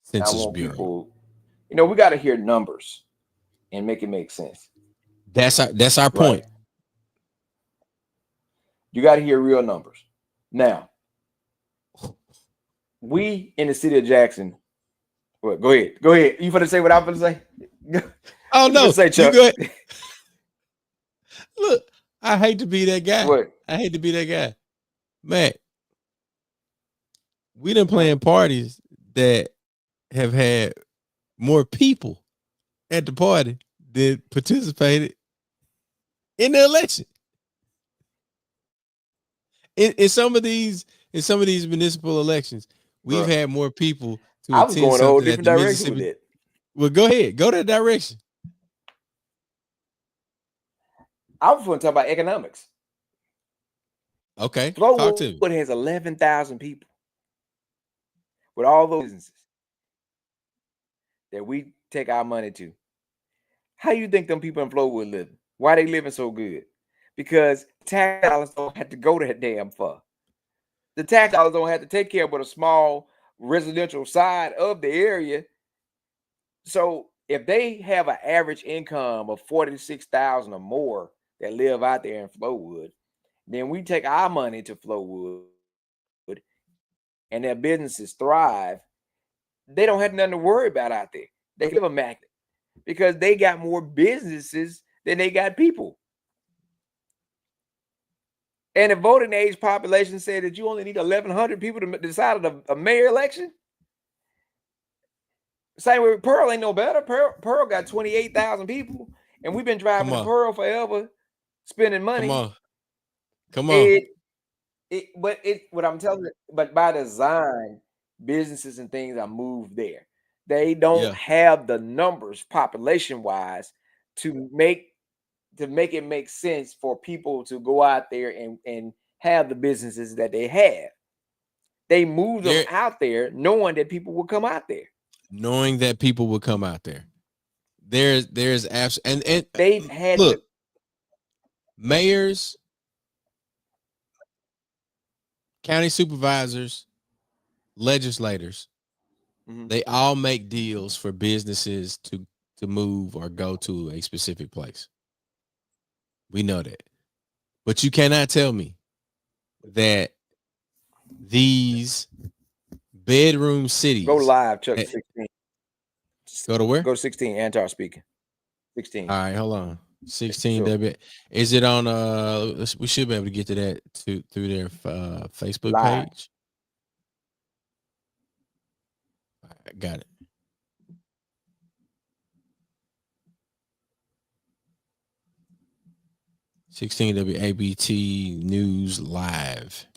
Census Bureau. People, we got to hear numbers and make it make sense. That's our point. Right. You got to hear real numbers. Now, we in the city of Jackson. Well, go ahead. You finna say what I'm finna say? Oh no, say, Chuck. You go ahead. Look, I hate to be that guy. What? I hate to be that guy. Matt, we done playing parties that have had more people at the party that participated in the election. In some of these municipal elections, we've had more people to I was attend going a whole something at different the direction Mississippi. with it. Well, go ahead. Go that direction. I was going to talk about economics. Okay. Talk to me. Flowood has 11,000 people with all those businesses that we take our money to. How you think them people in Flowood living? Why they living so good? Because tax dollars don't have to go that damn far. The tax dollars don't have to take care of but a small residential side of the area. So if they have an average income of 46,000 or more that live out there in Flowood, then we take our money to Flowood and their businesses thrive. They don't have nothing to worry about out there. They live immaculate because they got more businesses than they got people. And the voting age population said that you only need 1,100 people to decide a mayor election. Same way, Pearl ain't no better. Pearl got 28,000 people, and we've been driving to Pearl forever, spending money. Come on. What I'm telling you, but by design, businesses and things are moved there. They don't have the numbers population-wise to make it make sense for people to go out there and have the businesses that they have. They move them out there knowing that people will come out there. Knowing that people will come out there. There's and they've had mayors, county supervisors, legislators, they all make deals for businesses to move or go to a specific place. We know that. But you cannot tell me that these bedroom cities. Go live, Chuck. 16. Go to where? Go to 16. Antar speaking. 16. All right, hold on. 16 sure. Is it on we should be able to get to that through their Facebook live page. All right, got it. 16 WABT News Live.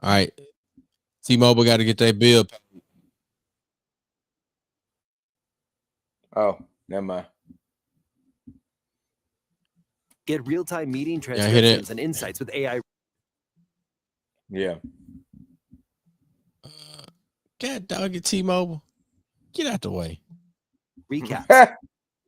All right. T-Mobile got to get that bill. Oh, never mind. Get real-time meeting hear transcriptions that? and insights with AI. Yeah. God dog it, T-Mobile. Get out the way. Recaps,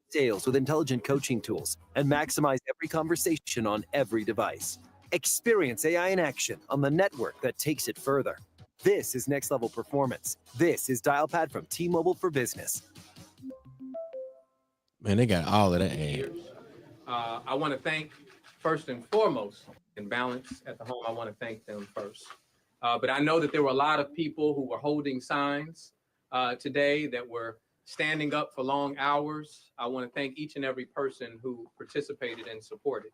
sales with intelligent coaching tools, and maximize every conversation on every device. Experience AI in action on the network that takes it further. This is next level performance. This is Dialpad from T-Mobile for Business. Man, they got all of that ad. I want to thank, first and foremost, in Balance at the Home, I want to thank them first. But I know that there were a lot of people who were holding signs today that were standing up for long hours. I want to thank each and every person who participated and supported.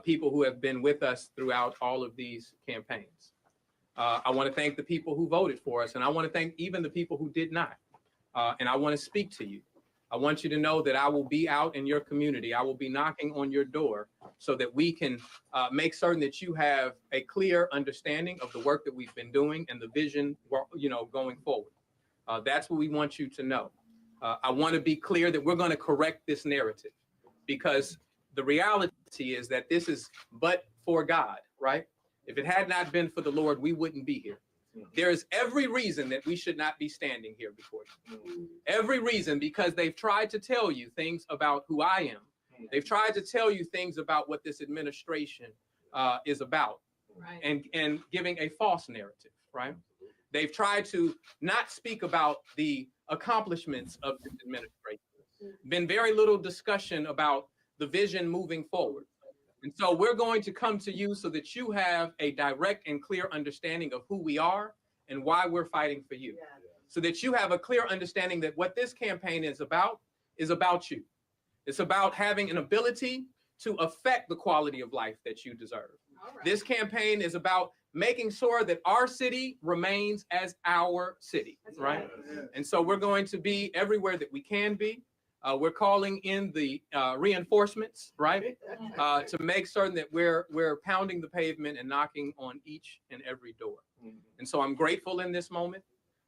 People who have been with us throughout all of these campaigns. I want to thank the people who voted for us, and I want to thank even the people who did not. And I want to speak to you. I want you to know that I will be out in your community. I will be knocking on your door so that we can make certain that you have a clear understanding of the work that we've been doing and the vision, going forward. That's what we want you to know. I want to be clear that we're going to correct this narrative, because the reality is that this is but for God, right? If it had not been for the Lord, we wouldn't be here. There is every reason that we should not be standing here before you. Every reason, because they've tried to tell you things about who I am. They've tried to tell you things about what this administration is about, right? And giving a false narrative, right? They've tried to not speak about the accomplishments of this administration. Been very little discussion about the vision moving forward. And so we're going to come to you so that you have a direct and clear understanding of who we are and why we're fighting for you. So that you have a clear understanding that what this campaign is about you. It's about having an ability to affect the quality of life that you deserve. Right. This campaign is about making sure that our city remains as our city, right? And so we're going to be everywhere that we can be. We're calling in the reinforcements, right? To make certain that we're pounding the pavement and knocking on each and every door. And so I'm grateful in this moment.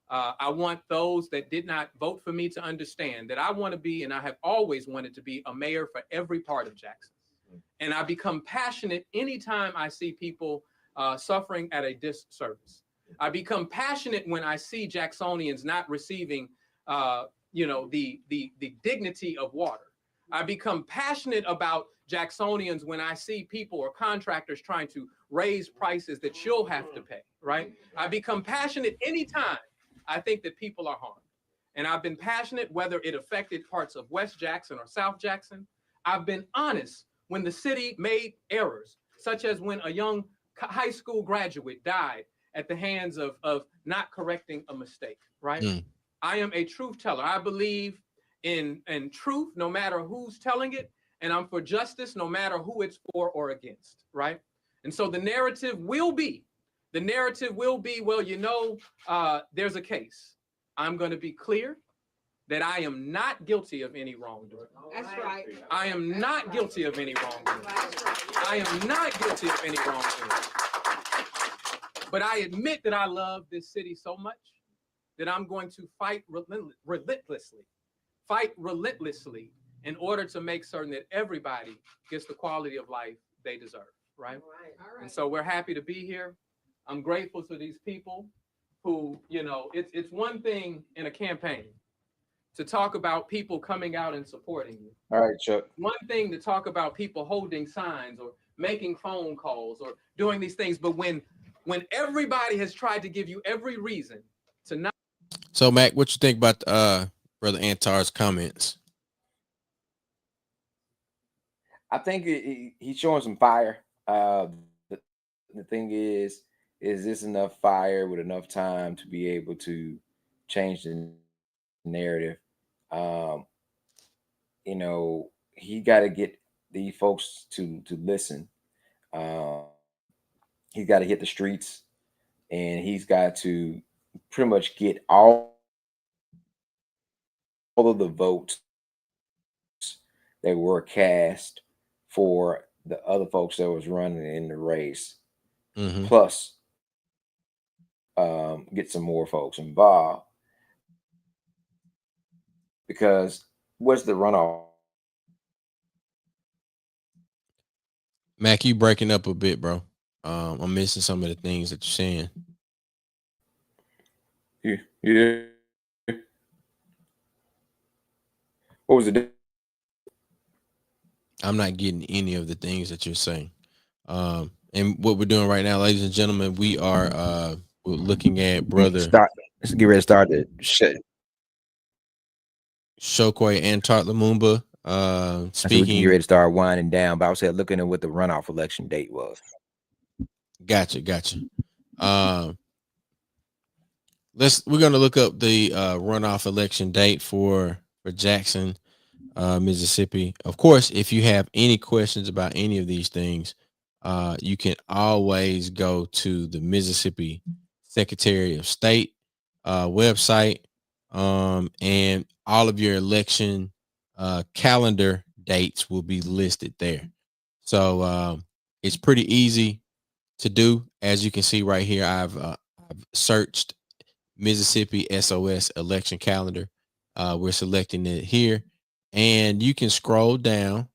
I want those that did not vote for me to understand that I want to be, and I have always wanted to be, a mayor for every part of Jackson. And I become passionate anytime I see people suffering at a disservice. I become passionate when I see Jacksonians not receiving the dignity of water. I become passionate about Jacksonians when I see people or contractors trying to raise prices that you'll have to pay, right? I become passionate anytime I think that people are harmed. And I've been passionate whether it affected parts of West Jackson or South Jackson. I've been honest when the city made errors, such as when a young high school graduate died at the hands of not correcting a mistake, right? I am a truth teller. I believe in truth, no matter who's telling it, and I'm for justice, no matter who it's for or against, right? And so the narrative will be, well, there's a case. I'm going to be clear that I am not guilty of any wrongdoing. That's right. I am not guilty of any wrongdoing. I am not guilty of any wrongdoing. But I admit that I love this city so much that I'm going to fight relentlessly in order to make certain that everybody gets the quality of life they deserve, right? All right. And so we're happy to be here. I'm grateful to these people who, it's one thing in a campaign to talk about people coming out and supporting you. All right, Chuck. One thing to talk about people holding signs or making phone calls or doing these things, but when everybody has tried to give you every reason to not. So, Mac, what you think about Brother Antar's comments? I think he's showing some fire. The thing is this enough fire with enough time to be able to change the narrative? He got to get the folks to listen. He's got to hit the streets and he's got to pretty much get all of the votes that were cast for the other folks that was running in the race, plus get some more folks involved. Because what's the runoff? Mac, you breaking up a bit, bro. I'm missing some of the things that you're saying. Yeah. What was it? I'm not getting any of the things that you're saying. And what we're doing right now, ladies and gentlemen, we are we're looking at brother. Let's get ready to start the shit. Shokwe and Tart Lumumba speaking. We get ready to start winding down, but I was looking at what the runoff election date was. Gotcha. We're gonna look up the runoff election date for Jackson, Mississippi. Of course, if you have any questions about any of these things, you can always go to the Mississippi Secretary of State website, and all of your election calendar dates will be listed there. So it's pretty easy to do. As you can see right here, I've searched Mississippi SOS election calendar. We're selecting it here, and you can scroll down.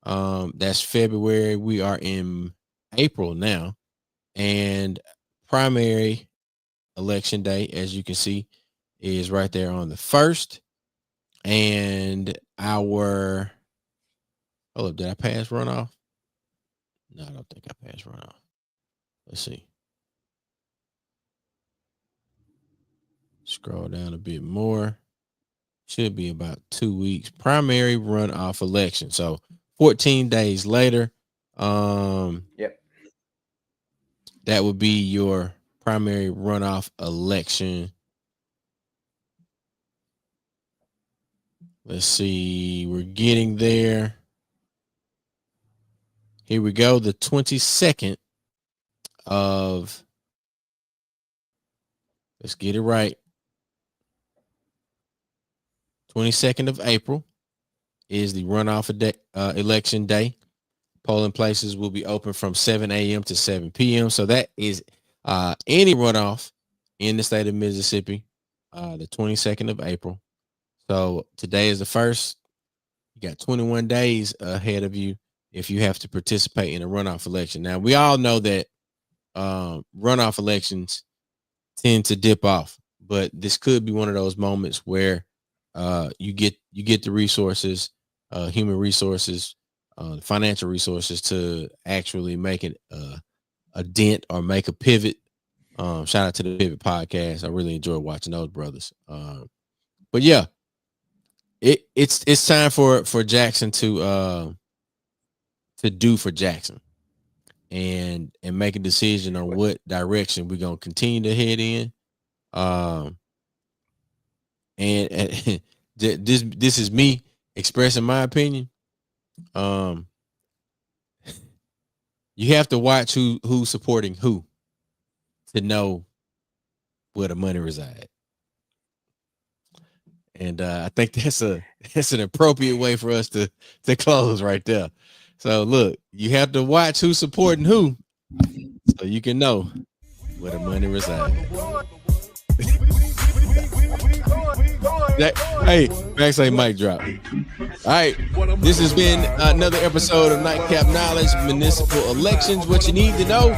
That's February. We are in April now, and primary election day, as you can see, is right there on the 1st. And our did I pass runoff? No, I don't think I passed runoff. Let's see. Scroll down a bit more. Should be about 2 weeks. Primary runoff election. So 14 days later. Yep. That would be your primary runoff election. Let's see. We're getting there. Here we go. The 22nd of, let's get it right. 22nd of April is the runoff election day. Polling places will be open from 7 a.m. to 7 p.m. So that is any runoff in the state of Mississippi, the 22nd of April. So today is the 1st. You got 21 days ahead of you if you have to participate in a runoff election. Now, we all know that runoff elections tend to dip off, but this could be one of those moments where you get the resources, human resources, financial resources to actually make it a dent or make a pivot. Shout out to the Pivot podcast. I really enjoy watching those brothers. But yeah, it's time for Jackson to do for Jackson and make a decision on what direction we're gonna continue to head in. And this is me expressing my opinion. You have to watch who's supporting who to know where the money resides. And I think that's an appropriate way for us to close right there. So look, you have to watch who's supporting who so you can know where the money resides. Hey, backstage mic drop. All right, this has been another episode of Nightcap Knowledge, Municipal Elections. What you need to know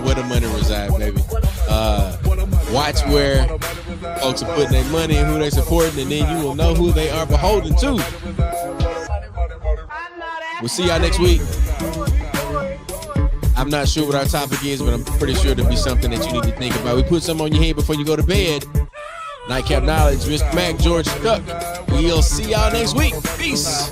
where the money resides, baby. Watch where folks are putting their money and who they're supporting, and then you will know who they are beholden to. We'll see y'all next week. I'm not sure what our topic is, but I'm pretty sure it'll be something that you need to think about. We put something on your head before you go to bed. Nightcap Knowledge, Mr. Mac, George Duck. We'll see y'all next week. Peace.